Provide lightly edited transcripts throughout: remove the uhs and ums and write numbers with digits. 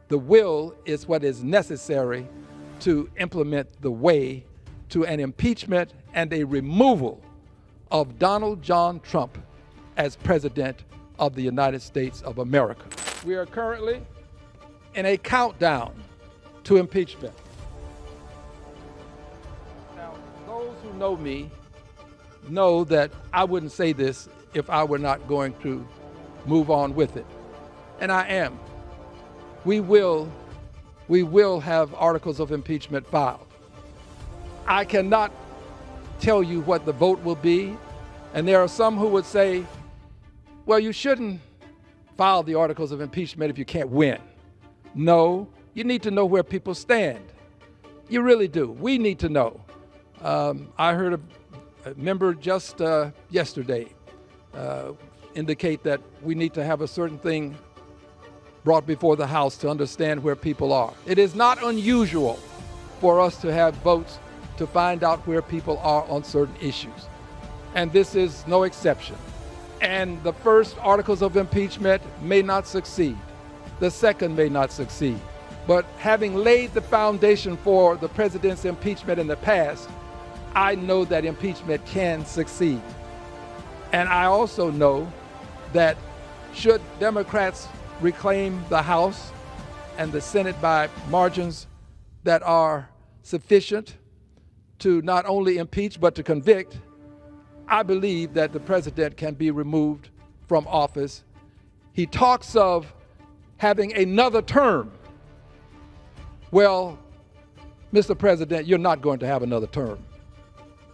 The will is what is necessary to implement the way to an impeachment and a removal of Donald John Trump as President of the United States of America. We are currently in a countdown to impeachment. Now, those who know me know that I wouldn't say this if I were not going to move on with it. And I am. We will have articles of impeachment filed. I cannot tell you what the vote will be, and there are some who would say, well, you shouldn't file the articles of impeachment if you can't win. No, you need to know where people stand. You really do. We need to know. I heard a member just yesterday indicate that we need to have a certain thing brought before the House to understand where people are. It is not unusual for us to have votes to find out where people are on certain issues. And this is no exception. And the first articles of impeachment may not succeed. The second may not succeed. But having laid the foundation for the president's impeachment in the past, I know that impeachment can succeed. And I also know that should Democrats reclaim the House and the Senate by margins that are sufficient to not only impeach but to convict, I believe that the president can be removed from office. He talks of having another term. Well, Mr. President, you're not going to have another term.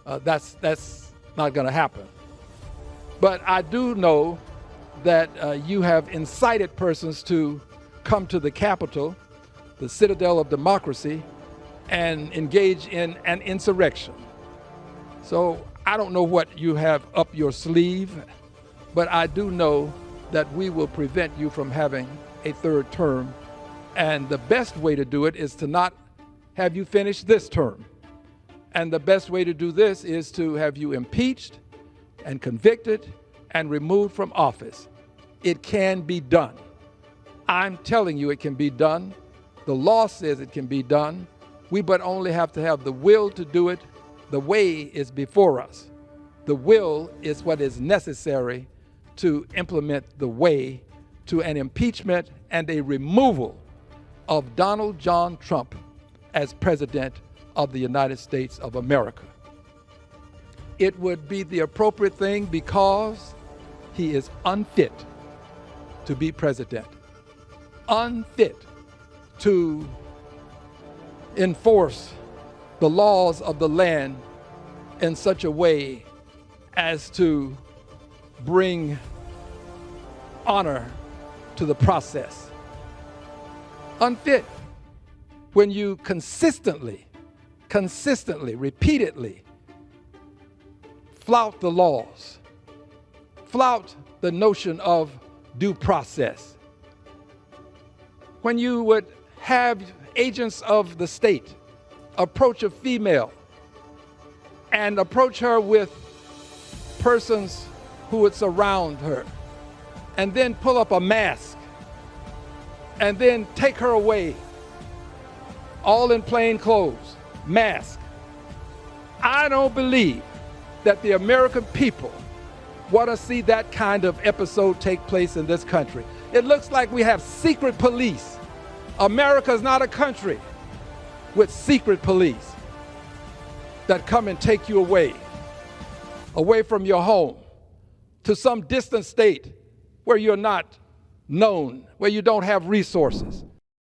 That's not going to happen. But I do know that you have incited persons to come to the Capitol, the citadel of democracy, and engage in an insurrection. So I don't know what you have up your sleeve, but I do know that we will prevent you from having a third term. And the best way to do it is to not have you finish this term. And the best way to do this is to have you impeached and convicted and removed from office. It can be done. I'm telling you it can be done. The law says it can be done. We but only have to have the will to do it. The way is before us. The will is what is necessary to implement the way to an impeachment and a removal of Donald John Trump as President of the United States of America. It would be the appropriate thing because he is unfit to be president, unfit to enforce the laws of the land in such a way as to bring honor to the process. Unfit when you consistently, repeatedly flout the laws, flout the notion of due process. When you would have agents of the state approach a female and approach her with persons who would surround her and then pull up a mask and then take her away, all in plain clothes, mask. I don't believe that the American people want to see that kind of episode take place in this country. It looks like we have secret police. America is not a country with secret police that come and take you away from your home to some distant state where you're not known, where you don't have resources.